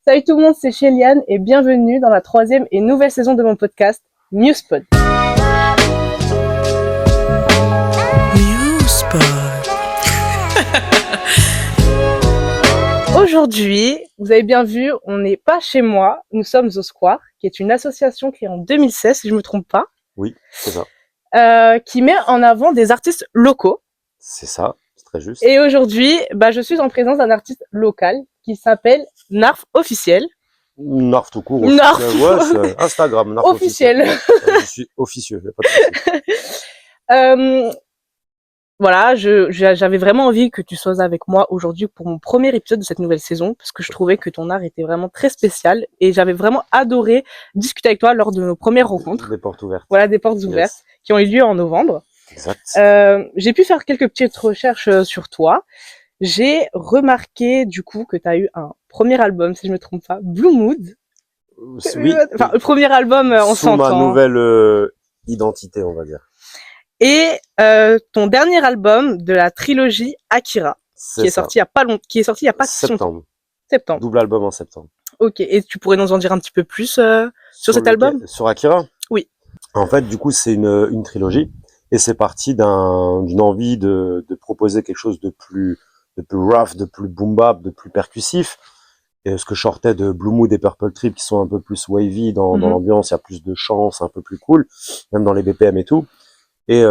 Salut tout le monde, c'est Chéliane et bienvenue dans la troisième et nouvelle saison de mon podcast Newspod. Newspod. Aujourd'hui, vous avez bien vu, on n'est pas chez moi, nous sommes au Square, qui est une association créée en 2016, si je me trompe pas. Oui, c'est ça. Qui met en avant des artistes locaux. C'est ça, c'est très juste. Et aujourd'hui, je suis en présence d'un artiste local qui s'appelle Narf Officiel. Narf tout court. Narf. Ouais, c'est Instagram. Narf Officiel. Je suis officieux. Y a pas de souci. Voilà, j'avais vraiment envie que tu sois avec moi aujourd'hui pour mon premier épisode de cette nouvelle saison, parce que je trouvais que ton art était vraiment très spécial et j'avais vraiment adoré discuter avec toi lors de nos premières rencontres. Des portes ouvertes. Voilà, des portes ouvertes qui ont eu lieu en novembre. Exact. J'ai pu faire quelques petites recherches sur toi. J'ai remarqué du coup que tu as eu un premier album, si je me trompe pas, Blue Mood. Oui. Enfin, le premier album, on s'entend. Sous ma nouvelle identité, on va dire. Et ton dernier album de la trilogie Akira, qui est sorti il y a pas longtemps, qui est sorti il y a pas si longtemps. Septembre. Double album en septembre. Ok, et tu pourrais nous en dire un petit peu plus sur cet album? Sur Akira? Oui. En fait, du coup, c'est une trilogie et c'est parti d'une envie de proposer quelque chose de plus rough, de plus boom bap, de plus percussif. Et ce que je sortais de Blue Mood et Purple Trip qui sont un peu plus wavy dans l'ambiance, il y a plus de chants, c'est un peu plus cool, même dans les BPM et tout. Et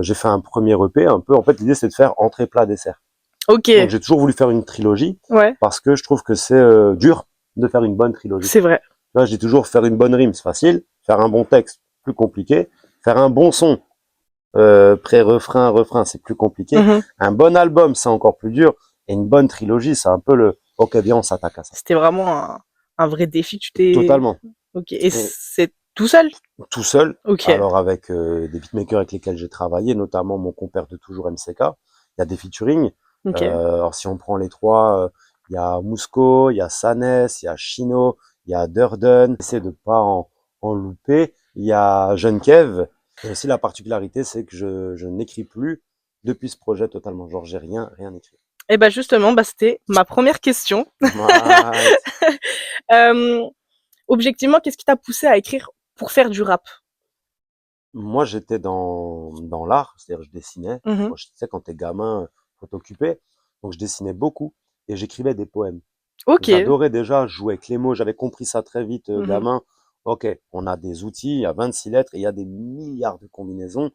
j'ai fait un premier EP un peu. En fait, l'idée c'est de faire entrée, plat, dessert. Ok. Donc j'ai toujours voulu faire une trilogie parce que je trouve que c'est dur de faire une bonne trilogie. C'est vrai. Là, j'ai toujours faire une bonne rime, c'est facile. Faire un bon texte, plus compliqué. Faire un bon son, pré-refrain, refrain, c'est plus compliqué. Un bon album, c'est encore plus dur. Et une bonne trilogie, c'est un peu le ok, bien, on s'attaque à ça. C'était vraiment un vrai défi. Tu t'es totalement. Ok. Et c'est tout seul? Tout seul. Ok. Alors avec des beatmakers avec lesquels j'ai travaillé, notamment mon compère de toujours MCK. Il y a des featuring. Okay. Alors si on prend les trois, il y a Musco, il y a Sanes, il y a Chino, il y a Durden. J'essaie de pas en louper. Il y a Jeune Kev. Et aussi la particularité, c'est que je n'écris plus depuis ce projet totalement. Genre j'ai rien écrit. Et justement, c'était ma première question. Objectivement, qu'est-ce qui t'a poussé à écrire pour faire du rap? Moi, j'étais dans l'art, c'est-à-dire je dessinais. Moi, tu sais, quand t'es gamin, faut t'occuper. Donc, je dessinais beaucoup et j'écrivais des poèmes. Ok. J'adorais déjà jouer avec les mots. J'avais compris ça très vite, gamin. Ok, on a des outils, il y a 26 lettres et il y a des milliards de combinaisons.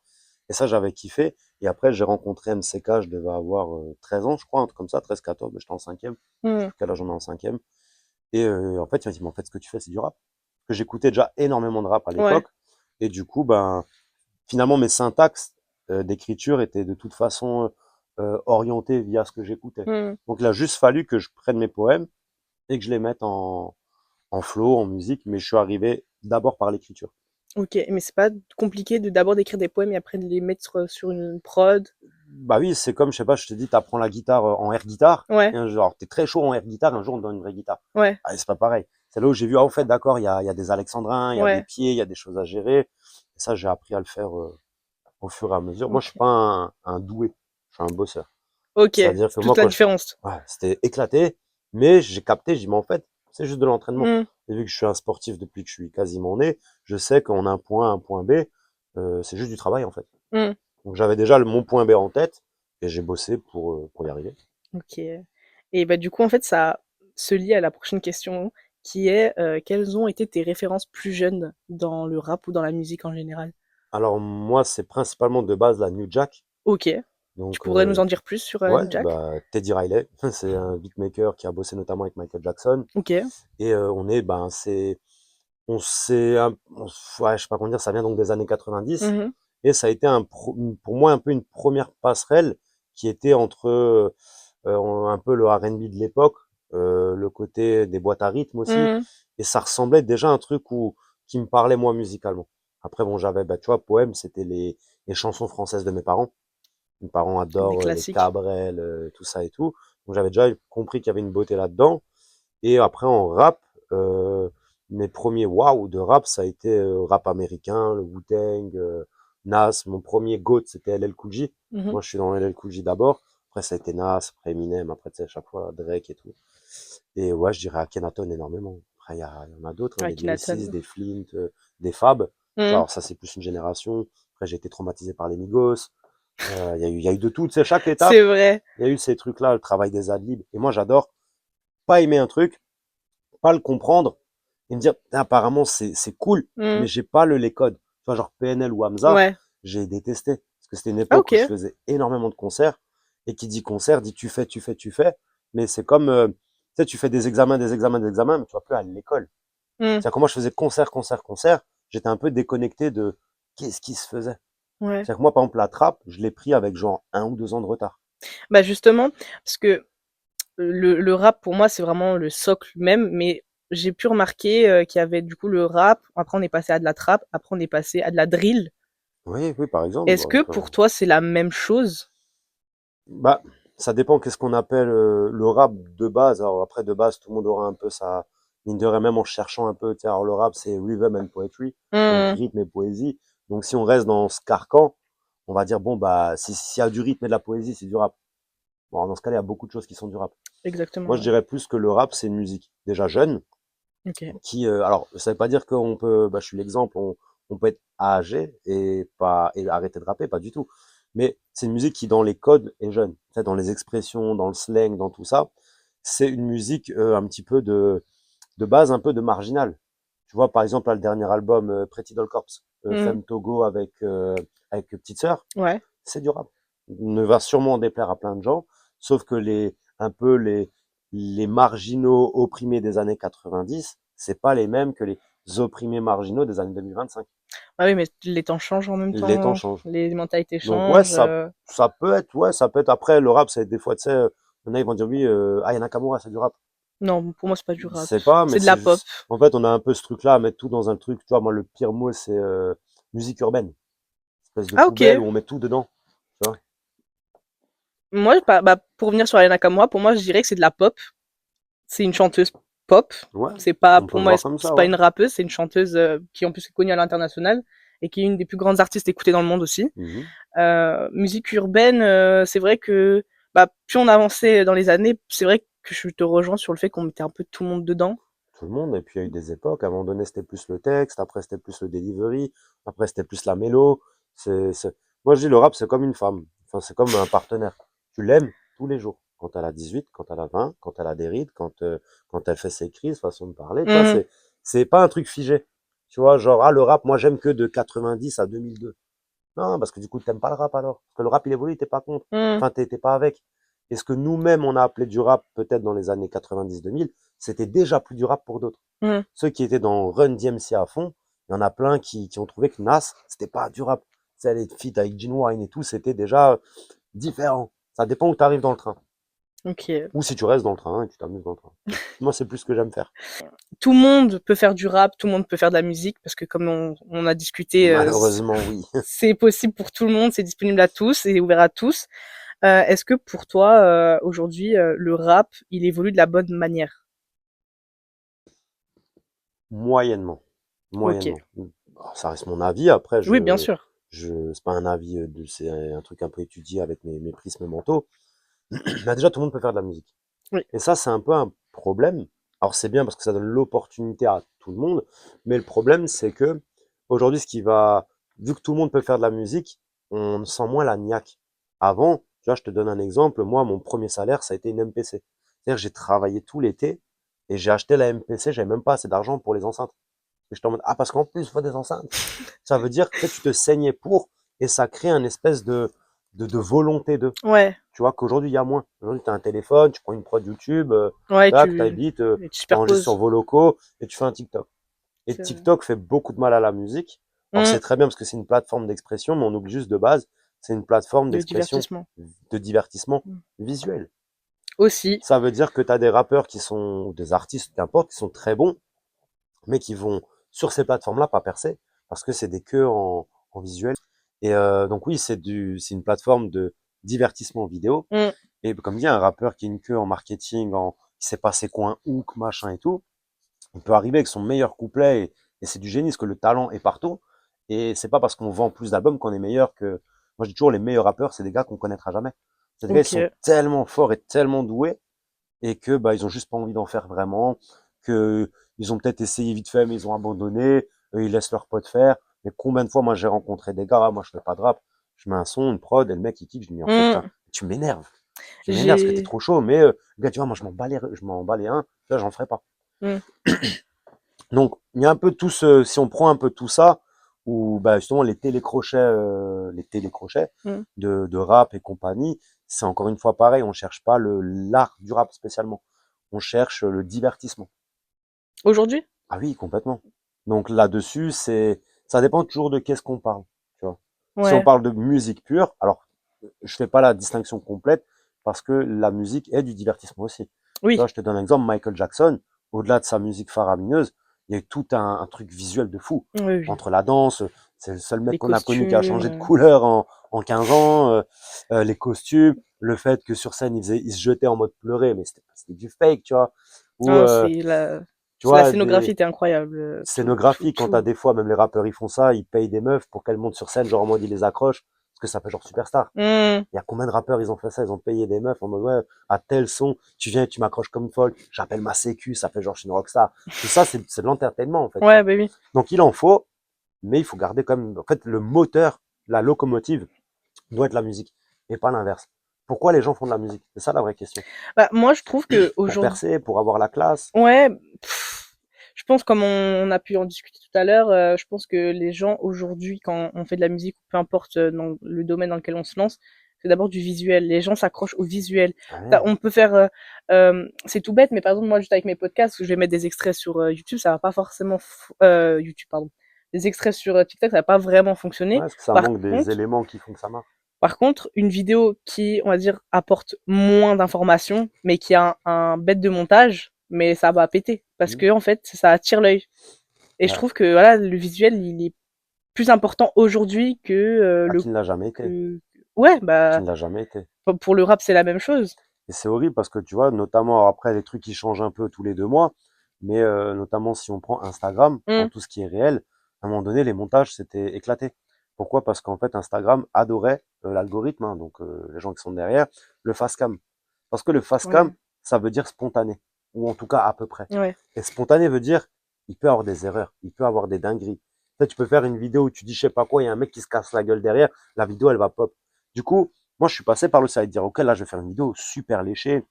Et ça, j'avais kiffé. Et après, j'ai rencontré MCK, je devais avoir 13 ans, je crois, un truc comme ça, 13, 14, mais j'étais en cinquième. Quel âge on est en cinquième. Et en fait, il m'a dit, mais en fait, ce que tu fais, c'est du rap. Parce que j'écoutais déjà énormément de rap à l'époque. Et du coup, finalement, mes syntaxes d'écriture étaient de toute façon orientées via ce que j'écoutais. Donc, il a juste fallu que je prenne mes poèmes et que je les mette en flow, en musique. Mais je suis arrivé d'abord par l'écriture. Ok, mais c'est pas compliqué de d'abord d'écrire des poèmes et après de les mettre sur une prod? Bah oui, c'est comme, je sais pas, je te dis, t'apprends la guitare en air guitare. Ouais. Et genre, t'es très chaud en air guitare, un jour on te donne une vraie guitare. Ouais. Ah, c'est pas pareil. C'est là où j'ai vu, au fait, d'accord, il y a des alexandrins, il y a des pieds, il y a des choses à gérer. Et ça, j'ai appris à le faire au fur et à mesure. Moi, je suis pas un doué, je suis un bosseur. Ok, c'est-à-dire que toute moi, la différence. c'était éclaté, mais j'ai capté, j'ai dit, mais en fait, c'est juste de l'entraînement. Et vu que je suis un sportif depuis que je suis quasiment né, je sais qu'on a un point B, c'est juste du travail, en fait. Donc, j'avais déjà mon point B en tête, et j'ai bossé pour y arriver. Ok. Et du coup, en fait, ça se lie à la prochaine question, qui est quelles ont été tes références plus jeunes dans le rap ou dans la musique en général? Alors, moi, c'est principalement de base la New Jack. Ok. Donc, tu pourrais nous en dire plus sur New Jack? Teddy Riley, c'est un beatmaker qui a bossé notamment avec Michael Jackson. Ok. Et je sais pas comment dire, ça vient donc des années 90. Et ça a été pour moi un peu une première passerelle qui était entre un peu le R&B de l'époque, le côté des boîtes à rythme aussi. Et ça ressemblait déjà à un truc qui me parlait moi musicalement. Après, bon, j'avais, tu vois, Poème, c'était les chansons françaises de mes parents. Mes parents adorent les Cabrel, tout ça et tout. Donc j'avais déjà compris qu'il y avait une beauté là-dedans. Et après en rap, mes premiers waouh de rap, ça a été rap américain, le Wu-Tang, Nas. Mon premier GOAT, c'était LL Cool J. Moi, je suis dans LL Cool J d'abord. Après, ça a été Nas, après Eminem, après, tu sais, à chaque fois Drake et tout. Et ouais, je dirais Akhenaton énormément. Après, il y en a d'autres, hein, des Lyricist, Akhenaton. des Flint, des Fab. Tu vois, Mmh. alors ça, c'est plus une génération. Après, j'ai été traumatisé par les Migos. Il y a eu de tout. Tu sais, chaque étape, C'est vrai. il y a eu ces trucs-là, le travail des adlibs. Et moi, j'adore pas aimer un truc, pas le comprendre, et me dire, putain, apparemment, c'est cool, mais Mmh. j'ai pas les codes. Tu vois, genre PNL ou Hamza, Ouais. j'ai détesté. Parce que c'était une Ah époque où je OK. faisais énormément de concerts. Et qui dit concert, dit tu fais, tu fais, tu fais. Mais c'est comme, tu sais, tu fais des examens, des examens, des examens, mais tu vas plus aller à l'école. Mmh. C'est-à-dire que moi, je faisais concert, concert, concert. J'étais un peu déconnecté de qu'est-ce qui se faisait. Ouais. C'est-à-dire que moi, par exemple, la trappe, je l'ai pris avec genre 1 ou 2 ans de retard. Bah, justement, parce que le rap pour moi, c'est vraiment le socle même, mais j'ai pu remarquer, qu'il y avait du coup le rap, après on est passé à de la trap, après on est passé à de la drill. Oui, oui, par exemple. Est-ce que pour toi, c'est la même chose? Bah, ça dépend qu'est-ce qu'on appelle le rap de base. Alors après, de base, tout le monde aura un peu sa mine de rien, même en cherchant un peu. Tu sais, alors le rap, c'est rhythm and poetry, donc Mmh. rythme et poésie. Donc si on reste dans ce carcan, on va dire bon bah si s'il y a du rythme et de la poésie, c'est du rap. Bon, dans ce cas-là, il y a beaucoup de choses qui sont du rap. Exactement, Moi, je ouais. dirais plus que le rap, c'est une musique déjà jeune, OK. qui, alors, ça veut pas dire qu'on peut, bah, je suis l'exemple, on peut être âgé et pas et arrêter de rapper, pas du tout. Mais c'est une musique qui, dans les codes, est jeune. Tu sais, dans les expressions, dans le slang, dans tout ça, c'est une musique un petit peu de base, un peu de marginal. Tu vois, par exemple, là, le dernier album, Pretty Doll Corps, Mmh. Femme Togo avec Petite Sœur, Ouais. c'est du rap. Ne va sûrement déplaire à plein de gens, sauf que un peu les marginaux opprimés des années 90, c'est pas les mêmes que les opprimés marginaux des années 2025. Ah oui, mais les temps changent en même Les temps temps, changent. les mentalités Donc ouais, changent, ça peut être, ouais, ça peut être. Après, le rap, c'est des fois, tu sais, il y en a, ils vont dire oui, Aya Nakamura, c'est du rap. non, pour moi, c'est pas du rap. C'est pas, mais C'est de la c'est pop. juste. En fait, on a un peu ce truc-là à mettre tout dans un truc. Tu vois, moi, le pire mot, c'est musique urbaine. Espèce de Ah poubelle OK. où on met tout dedans. Tu vois. Moi, pour revenir sur Aya Nakamura, pour moi, je dirais que c'est de la pop. C'est une chanteuse pop. Ouais, C'est pas, on peut pour le moi, voir comme c'est ça, pas ouais. une rappeuse, c'est une chanteuse qui en plus est connue à l'international et qui est une des plus grandes artistes écoutées dans le monde aussi. Mhm. Musique urbaine, c'est vrai que plus on avançait dans les années, c'est vrai que je te rejoins sur le fait qu'on mettait un peu tout le monde dedans. Tout le monde. Et puis il y a eu des époques. À un moment donné, c'était plus le texte. Après, c'était plus le delivery. Après, c'était plus la mélo. Moi, je dis le rap, c'est comme une femme. Enfin, c'est comme un partenaire. Tu l'aimes tous les jours. Quand elle a 18, quand elle a 20, quand elle a des rides, quand elle fait ses crises, façon de parler. Tu vois, Mhm. c'est pas un truc figé. Tu vois, genre, ah, le rap, moi, j'aime que de 90 à 2002. Non, parce que du coup, t'aimes pas le rap alors. Parce que le rap, il évolue, t'es pas contre. Mhm. Enfin, t'es pas avec. Et ce que nous-mêmes, on a appelé du rap, peut-être dans les années 90-2000, c'était déjà plus du rap pour d'autres. Mhm. Ceux qui étaient dans Run DMC à fond, il y en a plein qui ont trouvé que Nas, c'était pas du rap. C'est les feats avec Wine et tout, c'était déjà différent. Ça dépend où tu arrives dans le train. Ok. Ou si tu restes dans le train et tu t'amuses dans le train. Moi, c'est plus ce que j'aime faire. Tout le monde peut faire du rap, tout le monde peut faire de la musique, parce que comme on a discuté, Malheureusement, oui. c'est possible pour tout le monde, c'est disponible à tous, c'est ouvert à tous. Est-ce que pour toi, aujourd'hui, le rap, il évolue de la bonne manière? Moyennement. Ok. Moyennement. Alors, ça reste mon avis. Après, Oui, bien sûr. c'est pas un avis, c'est un truc un peu étudié avec mes prismes mentaux. Bah, déjà, tout le monde peut faire de la musique. Oui. Et ça, c'est un peu un problème. Alors, c'est bien parce que ça donne l'opportunité à tout le monde. Mais le problème, c'est que aujourd'hui, vu que tout le monde peut faire de la musique, on sent moins la niaque. Avant, tu vois, je te donne un exemple. Moi, mon premier salaire, ça a été une MPC. C'est-à-dire que j'ai travaillé tout l'été et j'ai acheté la MPC. J'avais même pas assez d'argent pour les enceintes. Et j'étais en mode, ah, parce qu'en plus, il faut des enceintes. Ça veut dire que tu te saignais pour et ça crée un espèce de volonté de. Ouais. Tu vois qu'aujourd'hui, il y a moins. Aujourd'hui, tu as un téléphone, tu prends une prod YouTube, Ouais, là, que tu habites, et tu tu enregistres sur superposes. vos locaux et tu fais un TikTok. Et C'est vrai. TikTok fait beaucoup de mal à la musique. Alors, Mmh. c'est très bien parce que c'est une plateforme d'expression, mais on oublie juste de base, c'est une plateforme De d'expression, divertissement. de divertissement Mmh. visuel. Aussi. Ça veut dire que tu as des rappeurs qui sont, ou des artistes, qu'importe, qui sont très bons, mais qui vont sur ces plateformes-là pas percer parce que c'est des queues en visuel. Et donc oui, c'est une plateforme de divertissement vidéo. Mmh. Et comme dit, un rappeur qui a une queue en marketing, qui sait pas c'est quoi un hook, machin et tout, il peut arriver avec son meilleur couplet et c'est du génie parce que le talent est partout. Et c'est pas parce qu'on vend plus d'albums qu'on est meilleur que. Moi, je dis toujours les meilleurs rappeurs, c'est des gars qu'on connaîtra jamais. C'est des gars, ils sont Ok. tellement forts et tellement doués et que bah ils ont juste pas envie d'en faire vraiment, que ils ont peut-être essayé vite fait mais ils ont abandonné, ils laissent leurs potes faire. Mais combien de fois moi j'ai rencontré des gars, ah, moi je fais pas de rap, je mets un son, une prod et le mec il kick, je lui dis en fait Mmh. tu m'énerves. Tu m'énerves parce que t'es J'ai trop chaud, mais gars, tu vois, moi je m'en bats les uns, là j'en ferai pas. mmh. Donc il y a un peu tout ce, si on prend un peu tout ça, où bah justement les télécrochets Mmh. de rap et compagnie, c'est encore une fois pareil, on cherche pas le l'art du rap spécialement, on cherche le divertissement. Aujourd'hui? Ah oui, complètement. Donc là-dessus, ça dépend toujours de qu'est-ce qu'on parle, tu vois. Si on Ouais. parle de musique pure, alors je fais pas la distinction complète parce que la musique est du divertissement aussi. Tu vois, Oui. je te donne un exemple, Michael Jackson, au-delà de sa musique faramineuse, il y a eu tout un truc visuel de fou. Oui, oui. Entre la danse, c'est le seul mec Les qu'on a connu qui a changé de costumes, couleur en 15 ans, les costumes, le fait que sur scène, il se jetait en mode pleurer, mais c'était du fake, tu vois. Ou, ah, c'est la tu la vois, scénographie des était incroyable, scénographies, quand t'as tout. des fois, même les rappeurs, ils font ça, ils payent des meufs pour qu'elles montent sur scène, genre en mode ils les accrochent, parce que ça fait genre superstar. Mmh. Il y a combien de rappeurs, ils ont fait ça, ils ont payé des meufs en mode, ouais, à tel son, tu viens et tu m'accroches comme une folle, j'appelle ma sécu, ça fait genre, je suis une rockstar. Tout ça, c'est de l'entertainment, en fait, tu Ouais, vois. bah, oui. Donc, il en faut, mais il faut garder quand même, en fait, le moteur, la locomotive, doit être la musique, et pas l'inverse. Pourquoi les gens font de la musique? C'est ça la vraie question. Bah, moi, je trouve Pour qu'aujourd'hui percer, pour avoir la classe. ouais, je pense comme on a pu en discuter tout à l'heure, je pense que les gens aujourd'hui, quand on fait de la musique, peu importe dans le domaine dans lequel on se lance, c'est d'abord du visuel. Les gens s'accrochent au visuel. Ouais, On peut faire, c'est tout bête, mais par exemple moi juste avec mes podcasts, je vais mettre des extraits sur YouTube, ça va pas forcément, YouTube pardon, des extraits sur TikTok, ça va pas vraiment fonctionner. parce que ça Par manque des contre, éléments qui font que ça marche. une vidéo qui, on va dire, apporte moins d'informations, mais qui a un bête de montage, mais ça va péter. Parce Hmm. que, en fait, ça attire l'œil. Et je Ouais. trouve que, voilà, le visuel, il est plus important aujourd'hui que Ah, qui ne l'a jamais été. ouais, Qui bah, ne l'a jamais été. pour le rap, c'est la même chose. Et c'est horrible parce que tu vois, notamment après les trucs qui changent un peu tous les 2 mois, mais notamment si on prend Instagram, dans Hum, tout ce qui est réel, à un moment donné, les montages s'étaient éclatés. Pourquoi? Parce qu'en fait, Instagram adorait l'algorithme, hein, donc les gens qui sont derrière, le fast cam. Parce que le fast cam, ouais, ça veut dire spontané, ou en tout cas à peu près. ouais, Et spontané veut dire, il peut avoir des erreurs, il peut avoir des dingueries. Peut-être tu peux faire une vidéo où tu dis je sais pas quoi, il y a un mec qui se casse la gueule derrière, la vidéo elle va pop. Du coup, moi je suis passé par le site, dire ok là je vais faire une vidéo super léchée,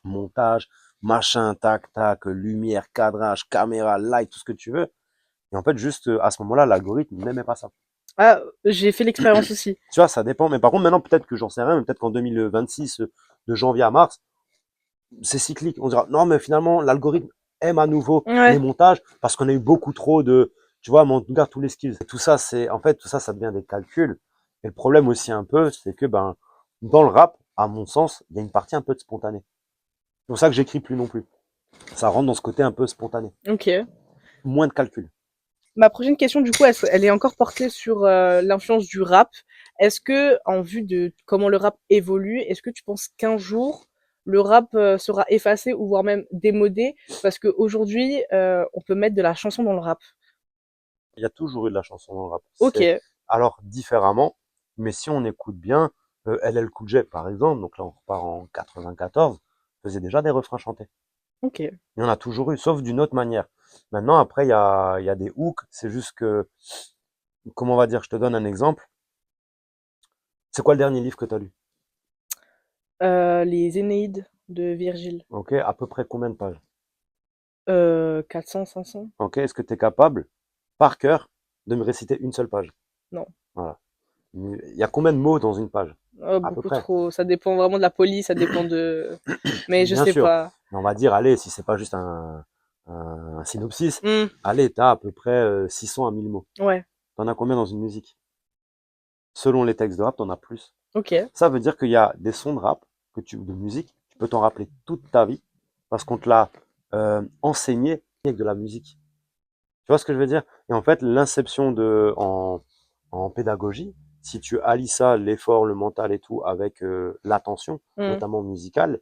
montage, machin, tac, tac, lumière, cadrage, caméra, light, tout ce que tu veux. Et en fait, juste à ce moment-là, l'algorithme n'aimait pas ça. ah, j'ai fait l'expérience aussi. Tu vois, ça dépend. Mais par contre, maintenant, peut-être que j'en sais rien, mais peut-être qu'en 2026, de janvier à mars, c'est cyclique. On dira, non, mais finalement, l'algorithme aime à nouveau les Ouais, montages parce qu'on a eu beaucoup trop de, tu vois, mais on regarde tous les skills. Tout ça, en fait, tout ça, ça devient des calculs. Et le problème aussi un peu, c'est que, ben, dans le rap, à mon sens, il y a une partie un peu de spontané. C'est pour ça que j'écris plus non plus. Ça rentre dans ce côté un peu spontané. ok. Moins de calcul. Ma prochaine question, du coup, elle est encore portée sur l'influence du rap. Est-ce que, en vue de comment le rap évolue, est-ce que tu penses qu'un jour, le rap sera effacé ou voire même démodé? Parce qu'aujourd'hui, on peut mettre de la chanson dans le rap. Il y a toujours eu de la chanson dans le rap. Ok, C'est alors différemment, mais si on écoute bien, LL Cool J, par exemple, donc là on repart en 94, faisait déjà des refrains chantés. ok. Il y en a toujours eu, sauf d'une autre manière. Maintenant, après, il y a des hooks, c'est juste que, comment on va dire, je te donne un exemple. C'est quoi le dernier livre que tu as lu? Les Énéides de Virgile. Ok, à peu près combien de pages? 400, 500? Ok, est-ce que tu es capable, par cœur, de me réciter une seule page? Non. Voilà. Il y a combien de mots dans une page? À peu Beaucoup près. trop. Ça dépend vraiment de la police, ça dépend de... Mais je Bien sais sûr. pas. Mais on va dire, allez, si c'est pas juste un synopsis, Hmm, allez, t'as à peu près 600 à 1000 mots. ouais, T'en as combien dans une musique? Selon les textes de rap, t'en as plus. ok. Ça veut dire qu'il y a des sons de rap, de musique, tu peux t'en rappeler toute ta vie, parce qu'on te l'a enseigné avec de la musique. Tu vois ce que je veux dire? Et en fait, l'inception en pédagogie, si tu allies ça, l'effort, le mental et tout, avec l'attention, Hmm, notamment musicale,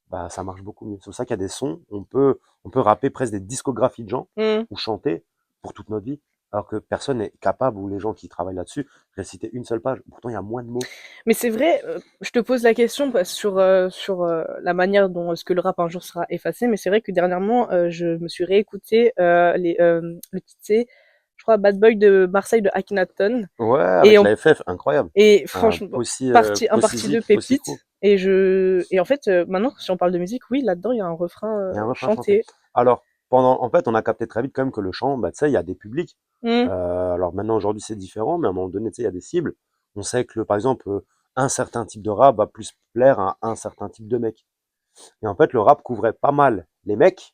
bah, ça marche beaucoup mieux. C'est pour ça qu'il y a des sons, on peut rapper presque des discographies de gens, hmm. ou chanter pour toute notre vie, alors que personne n'est capable, ou les gens qui travaillent là-dessus, réciter une seule page. Pourtant, il y a moins de mots. Mais c'est vrai, je te pose la question sur la manière dont est-ce que le rap un jour sera effacé, mais c'est vrai que dernièrement, je me suis réécouté le titre, c'est, je crois, Bad Boy de Marseille de Akhenaton. Ouais, Et, avec la FF, incroyable. franchement, un partie de Posy Crew. pépite. Et en fait, maintenant, si on parle de musique, oui, là-dedans, il y a un refrain Il y a un refrain chanté. chanté. Alors, en fait, on a capté très vite quand même que le chant, bah, tu sais, il y a des publics. Mm, Alors maintenant, aujourd'hui, c'est différent, mais à un moment donné, tu sais, il y a des cibles. On sait que, par exemple, un certain type de rap va plus plaire à un certain type de mec. Et en fait, le rap couvrait pas mal les mecs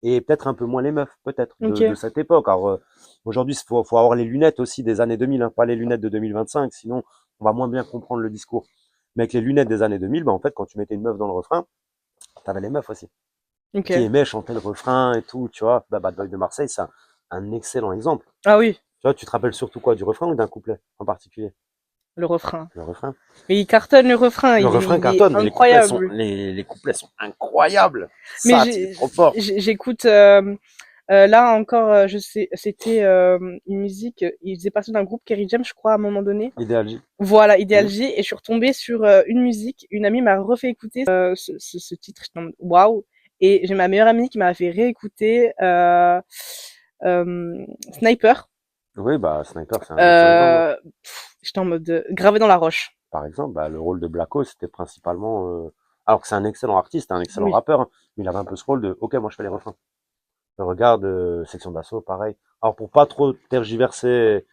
et peut-être un peu moins les meufs, peut-être, de ok. cette époque. Alors, aujourd'hui, faut avoir les lunettes aussi des années 2000, hein, pas les lunettes de 2025, sinon on va moins bien comprendre le discours. Mais avec les lunettes des années 2000, bah, en fait, quand tu mettais une meuf dans le refrain, t'avais les meufs aussi Ok. qui aimait chanter le refrain et tout, tu vois. Bah, Bad Boy de Marseille, c'est un excellent exemple. Ah oui, Tu vois, tu te rappelles surtout quoi, du refrain ou d'un couplet en particulier? le refrain. Le refrain. Mais il cartonne le refrain, Le refrain il est cartonne, mais incroyable. les couplets sont incroyables. Mais Ça, il est trop fort. j'écoute là encore, je sais, c'était une musique. Il faisait partie d'un groupe Kerry James, je crois, à un moment donné. Idéal J. Voilà, Ideal Hmm. J, et je suis retombée sur une musique. Une amie m'a refait écouter ce titre. J'étais en mode, waouh! Et j'ai ma meilleure amie qui m'a fait réécouter Sniper. Oui, bah, Sniper, c'est un excellent exemple. J'étais en mode gravé dans la roche. Par exemple, bah, le rôle de Blacko, c'était principalement, alors que c'est un excellent artiste, un excellent Oui. rappeur, hein, mais il avait un peu ce rôle de, ok, moi je fais les refrains. Regarde, Section d'Assaut, pareil. Alors pour pas trop tergiverser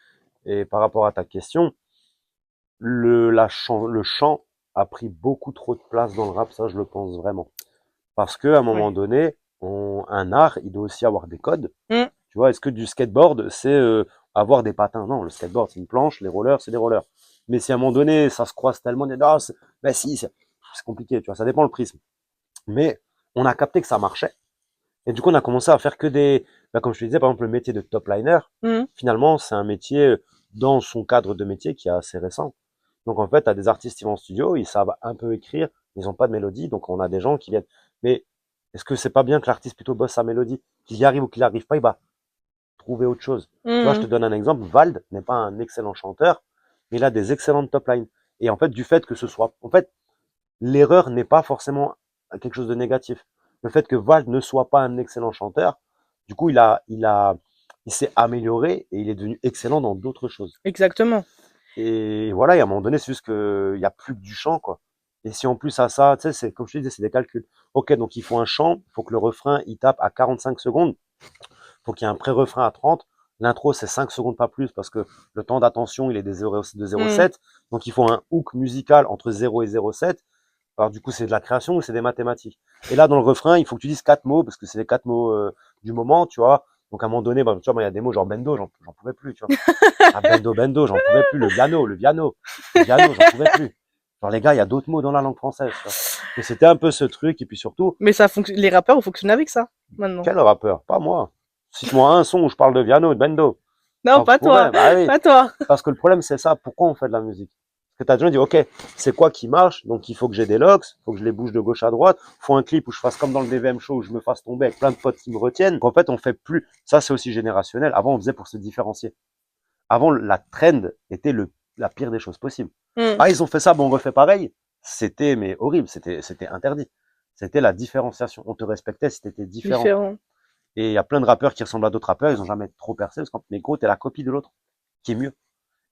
et par rapport à ta question, le chant a pris beaucoup trop de place dans le rap, ça je le pense vraiment. Parce que à un moment Ouais. donné, un art, il doit aussi avoir des codes. Mm, Tu vois, est-ce que du skateboard, c'est avoir des patins? Non, le skateboard, c'est une planche, les rollers, c'est des rollers. Mais si à un moment donné, ça se croise tellement, ah, bah si, c'est compliqué, tu vois, ça dépend le prisme. Mais on a capté que ça marchait. Et du coup, on a commencé à faire que bah, comme je te disais, par exemple, le métier de top liner, mm. finalement, c'est un métier dans son cadre de métier qui est assez récent. Donc en fait, tu as des artistes qui vont en studio, ils savent un peu écrire, ils ont pas de mélodie, donc on a des gens qui viennent. Mais est-ce que c'est pas bien que l'artiste plutôt bosse sa mélodie? Qu'il y arrive ou qu'il n'y arrive pas, il va trouver autre chose. Tu vois, je te Mm. donne un exemple. Vald n'est pas un excellent chanteur, mais il a des excellentes top lines. Et en fait, du fait que ce soit, en fait, l'erreur n'est pas forcément quelque chose de négatif. Le fait que Vald ne soit pas un excellent chanteur, du coup, il s'est amélioré et il est devenu excellent dans d'autres choses. Exactement. Et voilà, et à un moment donné, c'est juste qu'il y a plus que du chant, quoi. Et si en plus à ça, tu sais, c'est, comme je te disais, c'est des calculs. Ok, donc il faut un chant, il faut que le refrain, il tape à 45 secondes. Faut qu'il y ait un pré-refrain à 30. L'intro, c'est 5 secondes, pas plus, parce que le temps d'attention, il est de Mm. 0,7. Donc, il faut un hook musical entre 0 et 0,7. Alors, du coup, c'est de la création ou c'est des mathématiques. Et là, dans le refrain, il faut que tu dises 4 mots, parce que c'est les 4 mots du moment, tu vois. Donc, à un moment donné, bah, tu vois, il y a des mots genre bendo, j'en pouvais plus, tu vois. Ah, bendo, j'en pouvais plus. Le piano, j'en pouvais plus. Genre, les gars, il y a d'autres mots dans la langue française, tu vois. Et c'était un peu ce truc. Et puis surtout, Mais ça fonctionne. Les rappeurs fonctionnent avec ça maintenant. quel rappeur? Pas moi. Cite-moi un son où je parle de piano et de bendo. Non, Alors, je pas toi, pourrais, bah oui. pas toi. Parce que le problème, c'est ça. Pourquoi on fait de la musique? Parce que t'as déjà dit, OK, c'est quoi qui marche? Donc, il faut que j'ai des locks, il faut que je les bouge de gauche à droite. Faut un clip où je fasse comme dans le DVM show, où je me fasse tomber avec plein de potes qui me retiennent. Donc, en fait, on fait plus. Ça, c'est aussi générationnel. Avant, on faisait pour se différencier. Avant, la trend était la pire des choses possibles. Mm. Ah, ils ont fait ça, bon, on refait pareil. C'était, mais horrible. C'était interdit. C'était la différenciation. On te respectait si t'étais différent. Différent. Et il y a plein de rappeurs qui ressemblent à d'autres rappeurs, ils ont jamais trop percé, parce que mais gros, t'es la copie de l'autre, qui est mieux.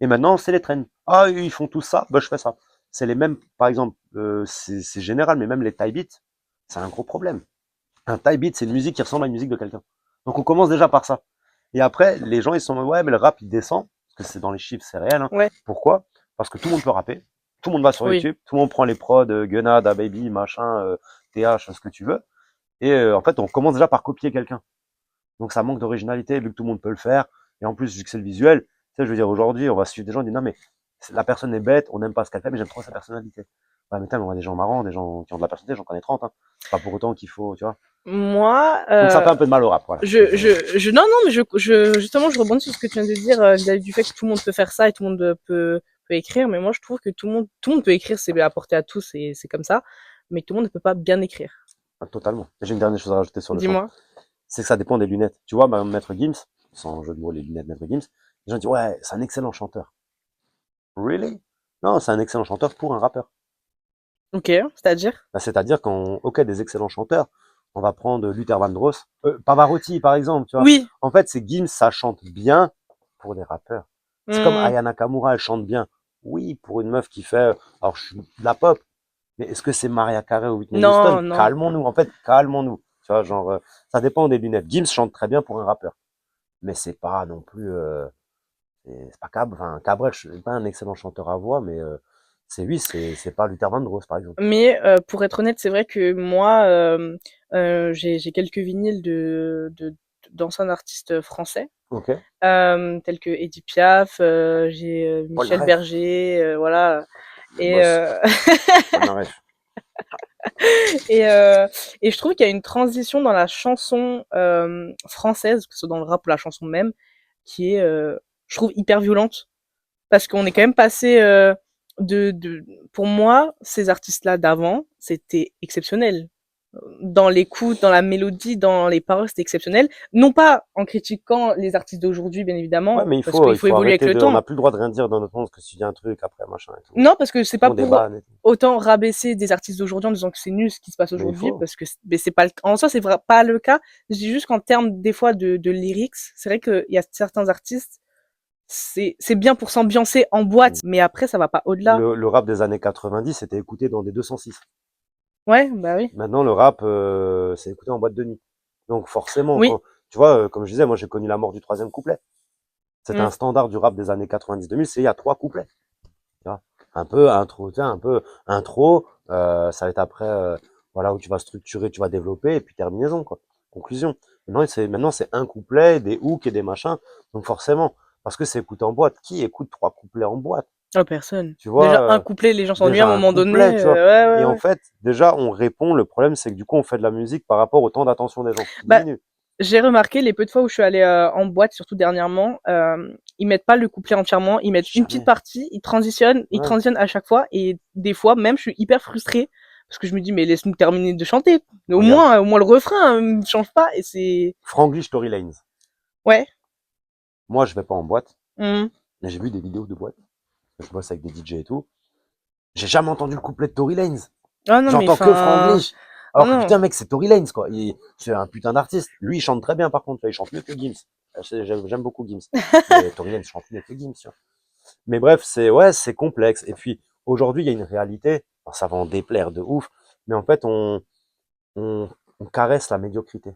Et maintenant, c'est les trends. Ah, ils font tout ça, bah je fais ça. C'est les mêmes, par exemple, c'est général, mais même les tie beats, c'est un gros problème. Un tie beat, c'est une musique qui ressemble à une musique de quelqu'un. Donc on commence déjà par ça. Et après, les gens, ils sont, ouais, mais le rap, il descend, parce que c'est dans les chiffres, c'est réel. Hein. Ouais. Pourquoi? Parce que tout le monde peut rapper, tout le monde va sur Oui. YouTube, tout le monde prend les prods, Gunna, DaBaby, machin, TH, ce que tu veux. Et en fait, on commence déjà par copier quelqu'un. Donc ça manque d'originalité, vu que tout le monde peut le faire. Et en plus, vu que c'est le visuel, tu sais, je veux dire, aujourd'hui, on va suivre des gens qui disent non, mais la personne est bête, on n'aime pas ce qu'elle fait, mais j'aime trop sa personnalité. Ouais, mais on a des gens marrants, des gens qui ont de la personnalité, j'en connais 30, hein. C'est pas pour autant qu'il faut, tu vois. Moi, Donc ça fait un peu de mal au rap, voilà. non, non, mais justement, je rebondis sur ce que tu viens de dire vis-à-vis du fait que tout le monde peut faire ça et tout le monde peut écrire. Mais moi, je trouve que tout le monde peut écrire, c'est à portée à tous et c'est comme ça. Mais tout le monde ne peut pas bien écrire. Ah, totalement. J'ai une dernière chose à rajouter sur le chant. Dis-moi. C'est que ça dépend des lunettes. Tu vois, Maître Gims, sans jeu de mots, les lunettes Maître Gims. Les gens disent, ouais, c'est un excellent chanteur. Really? Non, c'est un excellent chanteur pour un rappeur. Ok, c'est-à-dire? Bah, c'est-à-dire ok, des excellents chanteurs, on va prendre Luther Vandross, Pavarotti, par exemple, tu vois. Oui. En fait, c'est Gims, ça chante bien pour des rappeurs. C'est comme Hmm. Aya Nakamura, elle chante bien. Oui, pour une meuf qui fait, alors je suis de la pop, mais est-ce que c'est Mariah Carey ou Whitney Houston? Non, non. Calmons-nous, en fait, calmons-nous. Tu vois, genre, ça dépend des lunettes. Gims chante très bien pour un rappeur, mais c'est pas non plus, c'est pas Cabrel, je suis pas un excellent chanteur à voix, mais c'est pas Luther Vandross, par exemple. Mais pour être honnête, c'est vrai que moi, j'ai quelques vinyles d'anciens artistes français, Ok. tels que Edith Piaf, j'ai Paul Michel Naref, Berger, voilà. le Et boss. Paul Naref. et euh, et je trouve qu'il y a une transition dans la chanson française, que ce soit dans le rap ou la chanson même, qui est, je trouve, hyper violente. Parce qu'on est quand même passé pour moi, ces artistes-là d'avant, c'était exceptionnel. Dans l'écoute, dans la mélodie, dans les paroles, c'était exceptionnel. Non pas en critiquant les artistes d'aujourd'hui, bien Ouais, évidemment, mais parce qu'il il faut faut évoluer avec arrêter le on n'a temps. plus le droit de rien dire dans notre monde, parce que si tu dis un truc, après, machin et tout. Non, parce que c'est pas On pour débanne et tout. autant rabaisser des artistes d'aujourd'hui en disant que c'est nul ce qui se passe Mais il aujourd'hui, faut. parce que mais c'est pas en soi, pas le cas. Je dis juste qu'en termes, des fois, de lyrics, c'est vrai qu'il y a certains artistes, c'est bien pour s'ambiancer en boîte, mais après, ça va pas au-delà. Le rap des années 90 c'était écouté dans des 206. Ouais, bah oui. Maintenant, le rap, c'est écouté en boîte de nuit. Donc, forcément, Oui. quand, tu vois, comme je disais, moi, j'ai connu la mort du troisième couplet. C'était Mm. un standard du rap des années 90-2000, c'est il y a 3 couplets. Tu vois. Un peu intro, tu sais, un peu intro, ça va être après, voilà, où tu vas structurer, tu vas développer, et puis terminaison, quoi. Conclusion. Maintenant, c'est un couplet, des hooks et des machins. Donc, forcément, parce que c'est écouté en boîte. Qui écoute 3 couplets en boîte? Oh, personne. Tu Déjà, un vois, couplet, les gens s'ennuient à déjà un un moment couplet, donné. tu vois. Et Ouais, ouais, en ouais. fait, déjà, on répond. Le problème, c'est que du coup, on fait de la musique par rapport au temps d'attention des gens qui Bah, diminue. j'ai remarqué les peu de fois où je suis allée en boîte, surtout dernièrement, ils mettent pas le couplet entièrement, ils mettent une petite Jamais. partie, ils Ouais. transitionnent à chaque fois, et des fois, même, je suis hyper frustrée, parce que je me dis, mais laisse-nous terminer de chanter. Regarde. Au moins le refrain, ne change pas, et c'est... Franglish Tory Lanez. Ouais. Moi, je vais pas en boîte, Mm. mais j'ai vu des vidéos de boîte. Je bosse avec des DJ et tout. J'ai jamais entendu le couplet de Tory Lanez. Ah non, mais J'entends que enfin... Franglish. Non, Alors que non. putain, mec, c'est Tory Lanez, quoi. C'est un putain d'artiste. Lui, il chante très bien, par contre. Il chante mieux que Gims. J'aime beaucoup Gims. Mais Tory Lanez chante mieux que Gims, tu vois. Mais bref, ouais, c'est complexe. Et puis, aujourd'hui, il y a une réalité. Alors, ça va en déplaire de ouf. Mais en fait, on, on caresse la médiocrité.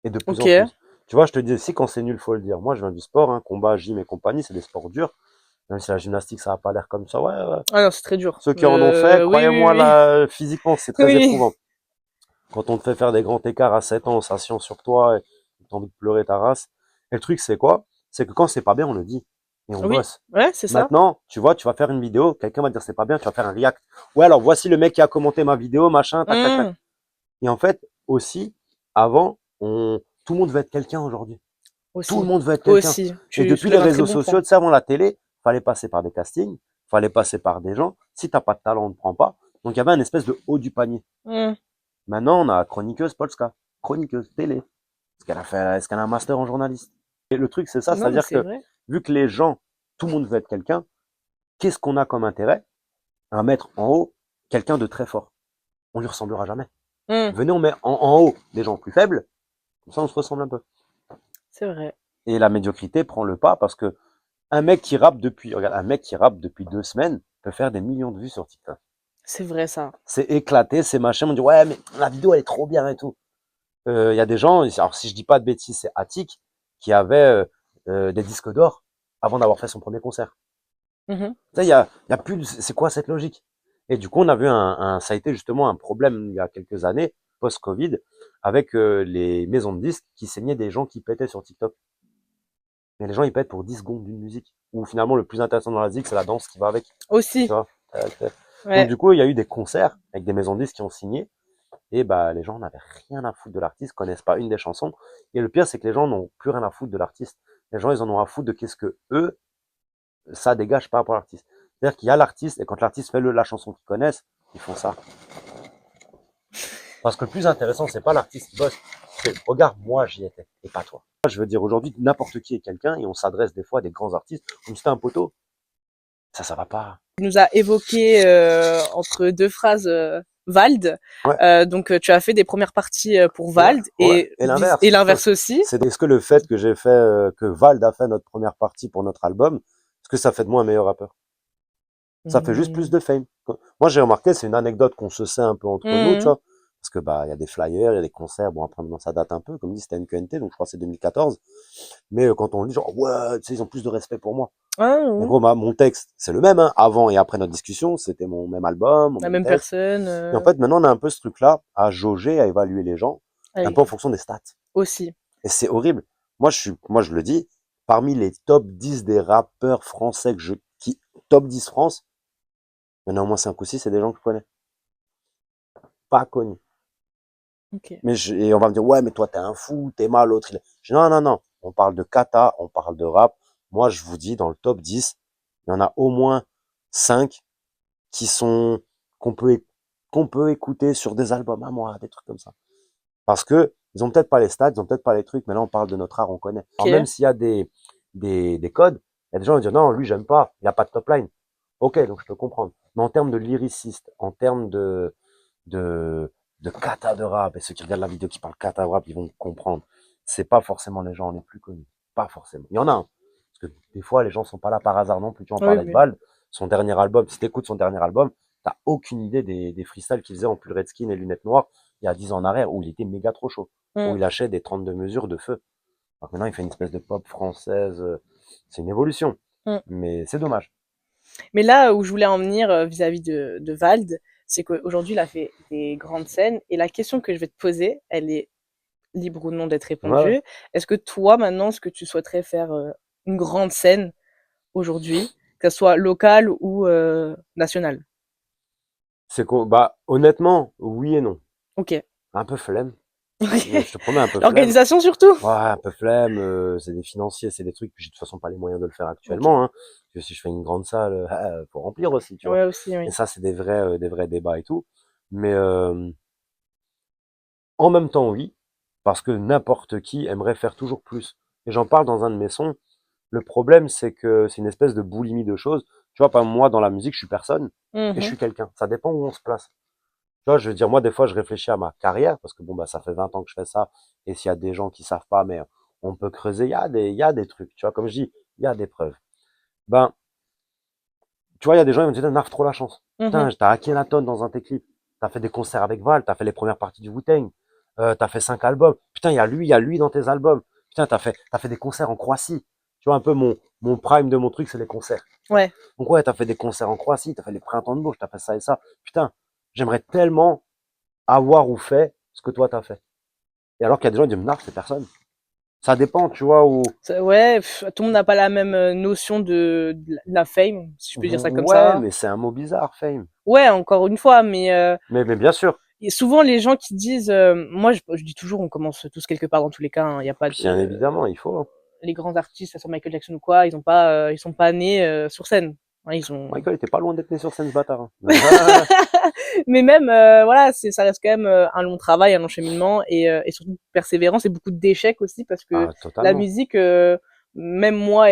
Et de plus Ok. en plus. Tu vois, je te dis aussi, quand c'est nul, faut le dire. Moi, je viens du sport, hein, combat, gym et compagnie, c'est des sports durs. Même si la gymnastique, ça a pas l'air comme ça. Ouais, ouais. Ah non, c'est très dur. Ceux qui en ont fait, Oui, croyez-moi, oui, là, physiquement, c'est oui. très Oui. éprouvant. Quand on te fait faire des grands écarts à 7 ans, ça science sur toi et t'as envie de pleurer ta race. Et le truc, c'est quoi? C'est que quand c'est pas bien, on le dit. Et on Oui. bosse. Ouais, c'est ça. Maintenant, tu vois, tu vas faire une vidéo, quelqu'un va dire c'est pas bien, tu vas faire un react. Ouais, alors voici le mec qui a commenté ma vidéo, machin, tac, tac, tac. Mm. Et en fait, aussi, avant, tout le monde veut être quelqu'un aujourd'hui. Tout le Aussi. monde veut être quelqu'un. Aussi. Et Tu depuis les soulèves un très réseaux bon sociaux, point. tu sais, avant la télé, fallait passer par des castings, fallait passer par des gens. Si t'as pas de talent, on ne prend pas. Donc il y avait un espèce de haut du panier. Mm. Maintenant, on a chroniqueuse Polska, chroniqueuse télé. Est-ce qu'elle a un master en journaliste? Et le truc, c'est ça, Non, mais c'est-à-dire c'est que vrai. vu que les gens, tout le monde veut être quelqu'un, qu'est-ce qu'on a comme intérêt à mettre en haut quelqu'un de très fort? On lui ressemblera jamais. Mm. Venez, on met en haut des gens plus faibles, comme ça on se ressemble un peu. C'est vrai. Et la médiocrité prend le pas parce que regarde, un mec qui rappe depuis 2 semaines peut faire des millions de vues sur TikTok. C'est vrai, ça. C'est éclaté, c'est machin. On dit ouais, mais la vidéo elle est trop bien et tout. Il y a des gens, alors si je dis pas de bêtises, c'est Attic qui avait des disques d'or avant d'avoir fait son premier concert. Mhm. Tu sais, il y a plus, c'est quoi cette logique? Et du coup, on a vu ça a été justement un problème il y a quelques années, post-Covid, avec les maisons de disques qui saignaient des gens qui pétaient sur TikTok. Mais les gens, ils pètent pour 10 secondes d'une musique. Où finalement, le plus intéressant dans la musique, c'est la danse qui va avec. Tu Aussi. vois. Donc, Ouais. du coup, il y a eu des concerts avec des maisons de disques qui ont signé. Et bah, les gens n'avaient rien à foutre de l'artiste, connaissent pas une des chansons. Et le pire, c'est que les gens n'ont plus rien à foutre de l'artiste. Les gens, ils en ont à foutre de qu'est-ce que eux, ça dégage par rapport à l'artiste. C'est-à-dire qu'il y a l'artiste, et quand l'artiste fait la chanson qu'ils connaissent, ils font ça. Parce que le plus intéressant, c'est pas l'artiste qui bosse, Regarde, moi, j'y étais, et pas toi. Je veux dire, aujourd'hui, n'importe qui est quelqu'un, et on s'adresse des fois à des grands artistes, comme si c'était un poteau. Ça va pas. Tu nous as évoqué entre deux phrases Vald. Ouais. Donc tu as fait des premières parties pour Vald et l'inverse. Et l'inverse aussi. Est-ce que le fait que j'ai fait, que Vald a fait notre première partie pour notre album, est-ce que ça fait de moi un meilleur rappeur? Ça fait juste plus de fame. Moi, j'ai remarqué, c'est une anecdote qu'on se sait un peu entre nous, tu vois. Parce que, bah, il y a des flyers, il y a des concerts. Bon, après, maintenant, ça date un peu. Comme dit, c'était NQNT, donc je crois que c'est 2014. Mais quand on le dit, genre, ouais, tu sais, ils ont plus de respect pour moi. Mais gros, mon texte, c'est le même, hein. Avant et après notre discussion, c'était mon même album, mon la même même texte. personne. Et en fait, maintenant, on a un peu ce truc-là à jauger, à évaluer les gens, un peu en fonction des stats. Aussi. Et c'est horrible. Moi, je le dis, parmi les top 10 des rappeurs français top 10 France, il y en a au moins 5 ou 6, c'est des gens que je connais. Pas connus. Okay. Et on va me dire, ouais, mais toi, t'es un fou, t'es mal, l'autre. Non. On parle de kata, on parle de rap. Moi, je vous dis, dans le top 10, il y en a au moins 5 qui sont, qu'on peut écouter sur des albums à moi, des trucs comme ça. Parce que, ils ont peut-être pas les stats, ils ont peut-être pas les trucs, mais là, on parle de notre art, on connaît. Okay. Alors, même s'il y a des codes, il y a des gens qui vont dire, non, lui, j'aime pas, il n'y a pas de top line. Ok, donc je peux comprendre. Mais en termes de lyriciste, en termes de kata de rap, et ceux qui regardent la vidéo qui parlent kata de rap, ils vont comprendre. C'est pas forcément les gens les plus connus. Pas forcément. Il y en a un. Parce que des fois, les gens sont pas là par hasard non plus. Tu en parlais de Vald, son dernier album, si t'écoutes son dernier album, t'as aucune idée des freestyles qu'il faisait en pull redskin et lunettes noires il y a 10 ans en arrière, où il était méga trop chaud. Où il lâchait des 32 mesures de feu. Alors maintenant, il fait une espèce de pop française. C'est une évolution. Mais c'est dommage. Mais là où je voulais en venir vis-à-vis de Vald, c'est qu'aujourd'hui, il a fait des grandes scènes. Et la question que je vais te poser, elle est libre ou non d'être répondue. Ouais. Est-ce que toi, maintenant, est-ce que tu souhaiterais faire une grande scène aujourd'hui, que ce soit locale ou nationale? C'est quoi? Bah, honnêtement, oui et non. Ok. Un peu flemme. Okay. Je te promets, un peu flemme. L'organisation surtout? Ouais, un peu flemme, c'est des financiers, c'est des trucs, puis j'ai de toute façon pas les moyens de le faire actuellement, hein. Parce que si je fais une grande salle, faut remplir aussi, tu vois. Ouais, aussi, oui. Et ça, c'est des vrais débats et tout. Mais en même temps, oui, parce que n'importe qui aimerait faire toujours plus. Et j'en parle dans un de mes sons. Le problème, c'est que c'est une espèce de boulimie de choses. Tu vois, pas moi, dans la musique, je suis personne et je suis quelqu'un. Ça dépend où on se place. Tu vois, je veux dire, moi, des fois, je réfléchis à ma carrière, parce que bon, bah, ça fait 20 ans que je fais ça, et s'il y a des gens qui savent pas, mais on peut creuser, il y a des trucs, tu vois, comme je dis, il y a des preuves. Ben, tu vois, il y a des gens, ils vont te dire, Narf, trop la chance. Putain, t'as hacké la tonne dans un de tes clips. T'as fait des concerts avec Val, t'as fait les premières parties du Wu-Tang, t'as fait 5 albums. Putain, il y a lui dans tes albums. Putain, t'as fait des concerts en Croatie. Tu vois, un peu mon prime de mon truc, c'est les concerts. Ouais. Donc ouais, t'as fait des concerts en Croatie, t'as fait les printemps de Bourges, t'as fait ça et ça. Putain, j'aimerais tellement avoir ou fait ce que toi t'as fait. Et alors qu'il y a des gens qui disent, non, c'est personne. Ça dépend, tu vois, ou... Ouais, tout le monde n'a pas la même notion de la fame, si je peux dire ça comme ça. ça. Mais c'est un mot bizarre, fame. Ouais, encore une fois, mais bien sûr. Et souvent, les gens qui disent, moi, je dis toujours, on commence tous quelque part dans tous les cas. Il y a pas de. Bien évidemment, il faut. Les grands artistes, ça soit Michael Jackson ou quoi, ils sont pas nés sur scène. Ils ont. Michael était pas loin d'être né sur scène, ce bâtard. Mais même, voilà, ça reste quand même un long travail, un long cheminement et surtout persévérance et beaucoup d'échecs aussi parce que la musique, même moi,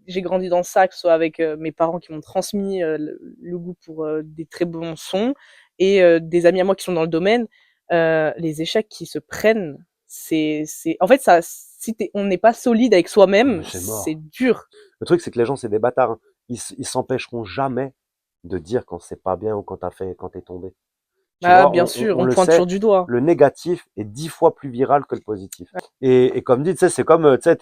j'ai grandi dans ça, que ce soit avec mes parents qui m'ont transmis le goût pour des très bons sons et des amis à moi qui sont dans le domaine. Les échecs qui se prennent, en fait, ça, si on n'est pas solide avec soi-même, c'est dur. Le truc, c'est que les gens, c'est des bâtards. Hein. Ils s'empêcheront jamais de dire quand c'est pas bien ou quand t'es tombé. Tu vois, bien sûr, on pointe toujours du doigt. Le négatif est 10 fois plus viral que le positif. Ouais. Et comme dit, tu sais, c'est comme, tu sais,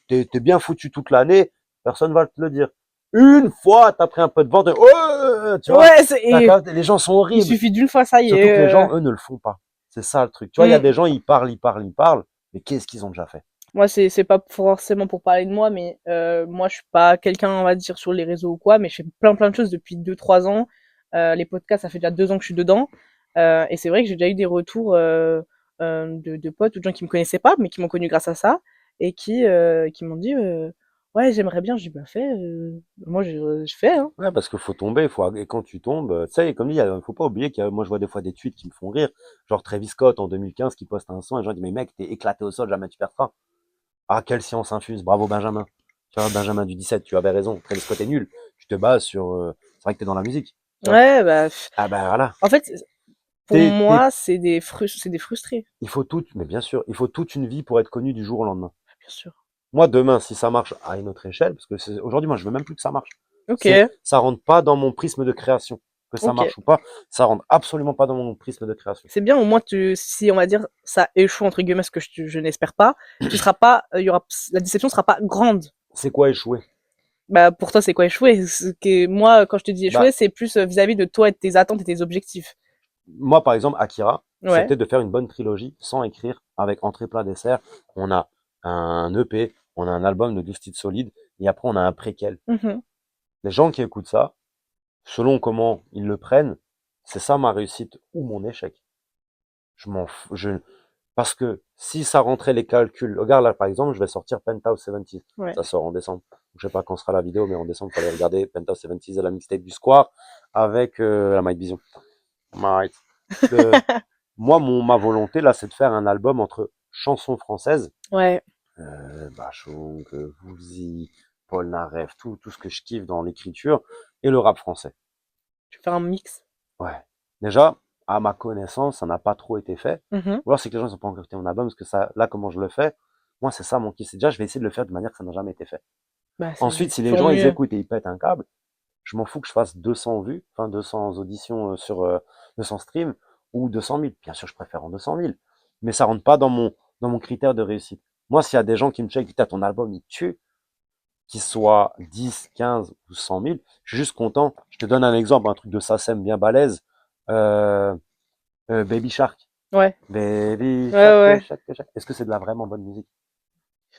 t'es bien foutu toute l'année, personne va te le dire. Une fois, t'as pris un peu de vent, tu vois. Ouais, les gens sont horribles. Il suffit d'une fois, ça y est. Surtout que les gens, eux, ne le font pas. C'est ça le truc. Tu vois, il y a des gens, ils parlent, mais qu'est-ce qu'ils ont déjà fait? Moi, c'est pas forcément pour parler de moi, mais moi, je suis pas quelqu'un, on va dire, sur les réseaux ou quoi, mais je fais plein de choses depuis 2-3 ans. Les podcasts, ça fait déjà 2 ans que je suis dedans. Et c'est vrai que j'ai déjà eu des retours de potes ou de gens qui me connaissaient pas, mais qui m'ont connu grâce à ça, et qui m'ont dit ouais, j'aimerais bien. Je dis, bah, fais, moi, je fais, hein. Ouais, parce qu'il faut tomber, et quand tu tombes, tu sais, comme dit, faut pas oublier moi, je vois des fois des tweets qui me font rire. Genre Travis Scott en 2015 qui poste un son et les gens disent, mais mec, t'es éclaté au sol, jamais tu perds ça. Ah, quelle science infuse. Bravo, Benjamin. Tu vois, Benjamin du 17, tu avais raison. Travis Scott est nul. Tu te bases sur, c'est vrai que t'es dans la musique. Tu vois. Ouais, bah, Ah, ben, voilà. en fait, pour T'es, t'es, moi, c'est des frustrés, mais bien sûr, il faut toute une vie pour être connu du jour au lendemain. bien sûr. Moi, demain, si ça marche à une autre échelle, parce que aujourd'hui, moi, je veux même plus que ça marche. Ok, Ça rentre pas dans mon prisme de création. Que ça ok. marche ou pas, ça rentre absolument pas dans mon prisme de création. C'est bien, au moins, si on va dire ça échoue, entre guillemets, ce que je n'espère pas, tu seras pas, la déception sera pas grande. C'est quoi échouer? Bah, pour toi, c'est quoi échouer? Moi, quand je te dis échouer, Bah, c'est plus vis-à-vis de toi et de tes attentes et tes objectifs. moi, par exemple, Akira, Ouais. c'était de faire une bonne trilogie sans écrire, avec entrée, plat, dessert. On a un EP, on a un album de 12 titres solides, et après, on a un préquel. Mhm. Les gens qui écoutent ça, selon comment ils le prennent, c'est ça ma réussite ou mon échec. Je m'en fous. Parce que si ça rentrait les calculs, regarde là par exemple, je vais sortir Penthouse 70. Ouais. Ça sort en décembre. Je sais pas quand sera la vidéo, mais en décembre, il fallait regarder Penthouse 70 et la mixtape du Square avec la Might Vision. Might. Que moi, ma volonté là, c'est de faire un album entre chansons françaises, Ouais. Bachung, Woozy, Paul Naref, tout ce que je kiffe dans l'écriture, et le rap français. Tu fais un mix. Ouais. Déjà, à ma connaissance, ça n'a pas trop été fait. Mhm. Ou alors c'est que les gens ne sont pas encore écouté mon album, parce que ça, là, comment je le fais, moi, c'est ça mon kiff. C'est déjà, je vais essayer de le faire de manière que ça n'a jamais été fait. Bah, Ensuite, si c'est les toujours gens, ils mieux. écoutent et ils pètent un câble, je m'en fous que je fasse 200 vues, enfin 200 auditions sur 200 streams, ou 200 000. Bien sûr, je préfère en 200 000. Mais ça rentre pas dans mon critère de réussite. Moi, s'il y a des gens qui me checkent, qui disent, ton album, il tue, qu'il soit 10, 15 ou 100 000, je suis juste content. Je te donne un exemple, un truc de SACEM bien balèze. Euh, Baby Shark. Ouais. Baby Ouais, Shark, ouais. Shark, Shark. Est-ce que c'est de la vraiment bonne musique?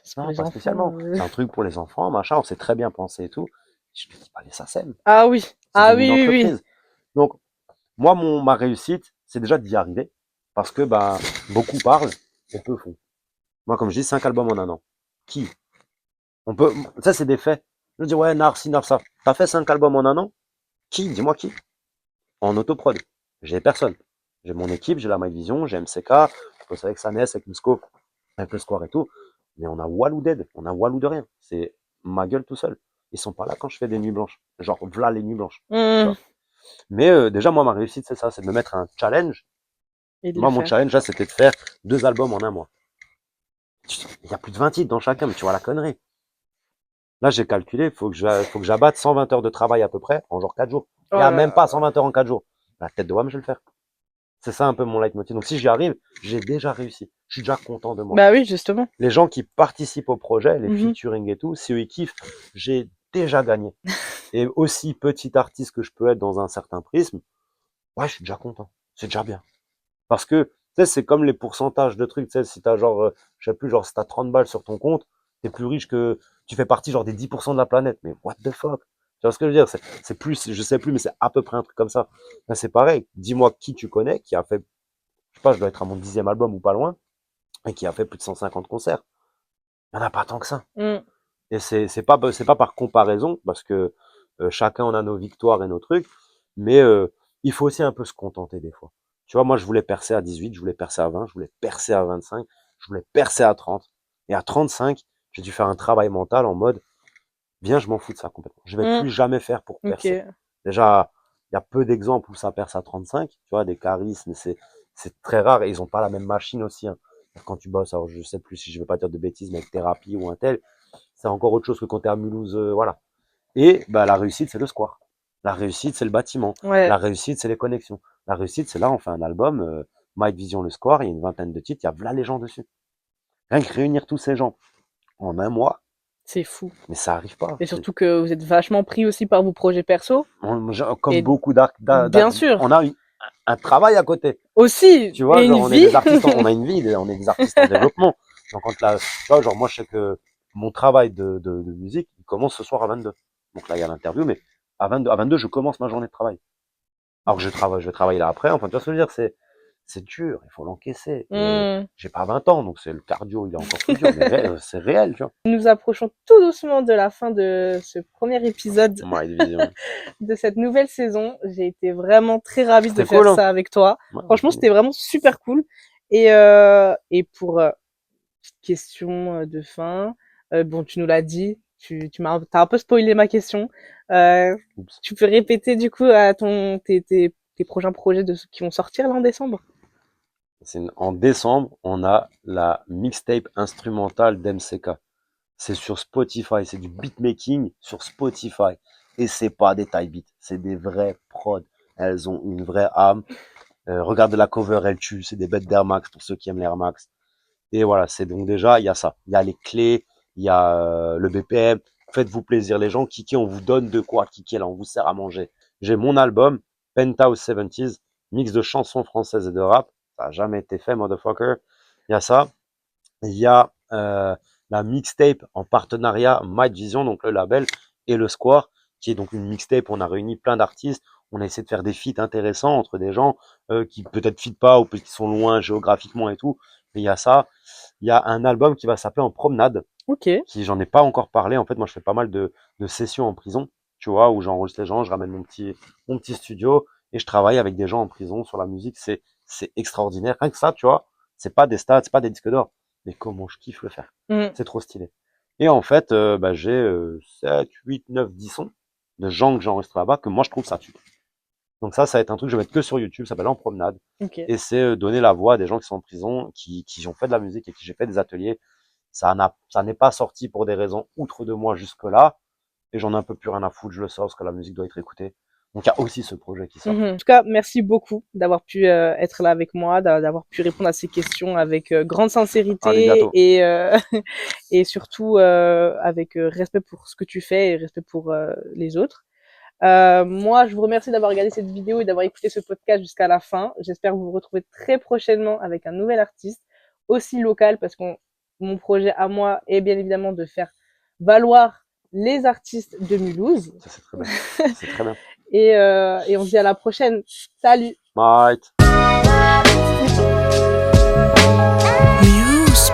C'est pour Non, les pas enfants. spécialement. C'est un truc pour les enfants, machin, on sait très bien penser et tout. Je te dis pas les SACEM. Ah oui. C'est Ah devenu oui, une oui, oui. entreprise. Donc, moi, ma réussite, c'est déjà d'y arriver. Parce que, bah, beaucoup parlent et peu font. Moi, comme je dis, 5 albums en un an. Qui? On peut, ça, c'est des faits. Je dis, ouais, Nar, si, Nar, ça. T'as fait 5 albums en un an? Qui? Dis-moi qui? En autoprod. J'ai personne. J'ai mon équipe, j'ai la My Vision, j'ai MCK, je bosse avec Sanes, avec Musco, avec le Square et tout. Mais on a Walou dead, on a Walou de rien. C'est ma gueule tout seul. Ils sont pas là quand je fais des nuits blanches. Genre, v'là les nuits blanches. Tu Mmh. vois. Mais déjà, moi, ma réussite, c'est ça, c'est de me mettre un challenge. Et de le Moi, mon faire. challenge, là, c'était de faire 2 albums en un mois. Il y a plus de 20 titres dans chacun, mais tu vois la connerie. Là, j'ai calculé, faut que j'abatte 120 heures de travail à peu près en genre 4 jours. Il Oh y a là même pas là. 120 heures en 4 jours. La tête de WAM, je vais le faire. C'est ça un peu mon leitmotiv. Donc si j'y arrive, j'ai déjà réussi. Je suis déjà content de moi. Bah oui, justement. Les gens qui participent au projet, les Mhm. featuring et tout, si eux ils kiffent, j'ai déjà gagné. Et aussi petit artiste que je peux être dans un certain prisme, ouais, je suis déjà content. C'est déjà bien. Parce que, tu sais, c'est comme les pourcentages de trucs, tu sais, si t'as genre, je sais plus, genre, si t'as 30 balles sur ton compte, t'es plus riche que, tu fais partie genre des 10% de la planète. Mais what the fuck? Tu vois ce que je veux dire? C'est plus, je sais plus, mais c'est à peu près un truc comme ça. Là, c'est pareil. Dis-moi qui tu connais, qui a fait, je sais pas, je dois être à mon 10e album ou pas loin, et qui a fait plus de 150 concerts. Il y en a pas tant que ça. Mm. Et c'est pas par comparaison, parce que chacun on a nos victoires et nos trucs, mais il faut aussi un peu se contenter des fois. Tu vois, moi je voulais percer à 18, je voulais percer à 20, je voulais percer à 25, je voulais percer à 30. Et à 35, j'ai dû faire un travail mental en mode, bien, je m'en fous de ça complètement. Je vais Mm. plus jamais faire pour percer. Ok. Déjà, il y a peu d'exemples où ça perce à 35, tu vois, des charismes, c'est très rare et ils ont pas la même machine aussi, hein. Quand tu bosses, alors je sais plus si je vais pas dire de bêtises, mais avec thérapie ou un tel, c'est encore autre chose que quand tu es à Mulhouse, voilà. Et bah, la réussite, c'est le square. La réussite, c'est le bâtiment. Ouais. La réussite, c'est les connexions. La réussite, c'est là, on fait un album, Mike Vision, le square, il y a une vingtaine de titres, il y a là les gens dessus. Rien que réunir tous ces gens en un mois, C'est fou. mais ça arrive pas. Et surtout que vous êtes vachement pris aussi par vos projets perso. Comme Et beaucoup bien sûr. on a un travail à côté. Aussi, Tu vois, et une genre, on est vie. des artistes, on a une vie, on est des artistes en développement. Donc, quand là, tu vois, genre, moi, je sais que mon travail de musique, il commence ce soir à 22. Donc là, il y a l'interview, mais à 22, je commence ma journée de travail. Alors que je vais travailler là après. Enfin, tu vois ce que je veux dire, c'est dur, il faut l'encaisser. J'ai pas 20 ans, donc c'est le cardio, il est encore plus dur, mais c'est réel, tu vois. Nous approchons tout doucement de la fin de ce premier épisode de cette nouvelle saison. J'ai été vraiment très ravie de faire ça avec toi. Franchement, c'était vraiment super cool. Et pour petite question de fin, bon, tu nous l'as dit, t'as un peu spoilé ma question. Tu peux répéter du coup à tes prochains projets qui vont sortir là en décembre? En décembre, on a la mixtape instrumentale d'MCK. C'est sur Spotify, c'est du beatmaking sur Spotify. Et c'est pas des type beats, c'est des vrais prods. Elles ont une vraie âme. Regardez la cover, elle tue, c'est des bêtes d'Air Max pour ceux qui aiment l'Air Max. Et voilà, c'est donc déjà, il y a ça. Il y a les clés, il y a le BPM. Faites-vous plaisir les gens. Kiki, on vous donne de quoi Kiki, là, on vous sert à manger. J'ai mon album, Penthouse 70s, mix de chansons françaises et de rap. Ça n'a jamais été fait, motherfucker. Il y a ça. Il y a la mixtape en partenariat Might Vision, donc le label, et le Square, qui est donc une mixtape. On a réuni plein d'artistes. On a essayé de faire des feats intéressants entre des gens qui peut-être feat pas ou qui sont loin géographiquement et tout. Mais il y a ça. Il y a un album qui va s'appeler En Promenade. Ok. Qui j'en ai pas encore parlé. En fait, moi, je fais pas mal de sessions en prison, tu vois, où j'enregistre les gens, je ramène mon petit studio et je travaille avec des gens en prison sur la musique. C'est extraordinaire. Rien que ça, tu vois, c'est pas des stats, c'est pas des disques d'or. Mais comment je kiffe le faire. C'est trop stylé. Et en fait, j'ai 7, 8, 9, 10 sons de gens que j'ai enregistrés là-bas que moi, je trouve ça tue. Donc ça va être un truc que je vais mettre que sur YouTube, ça s'appelle En Promenade. Et c'est donner la voix à des gens qui sont en prison, qui ont fait de la musique et qui j'ai fait des ateliers. Ça n'est pas sorti pour des raisons outre de moi jusque-là. Et j'en ai un peu plus rien à foutre, je le sors parce que la musique doit être écoutée. Donc il y a aussi ce projet qui sort. En tout cas, merci beaucoup d'avoir pu être là avec moi, d'avoir pu répondre à ces questions avec grande sincérité et surtout avec respect pour ce que tu fais et respect pour les autres. Moi, je vous remercie d'avoir regardé cette vidéo et d'avoir écouté ce podcast jusqu'à la fin. J'espère vous retrouver très prochainement avec un nouvel artiste, aussi local, parce que mon projet à moi est bien évidemment de faire valoir les artistes de Mulhouse. Ça, c'est très bien. C'est très bien. Et on se dit à la prochaine. Salut. Bye. Muse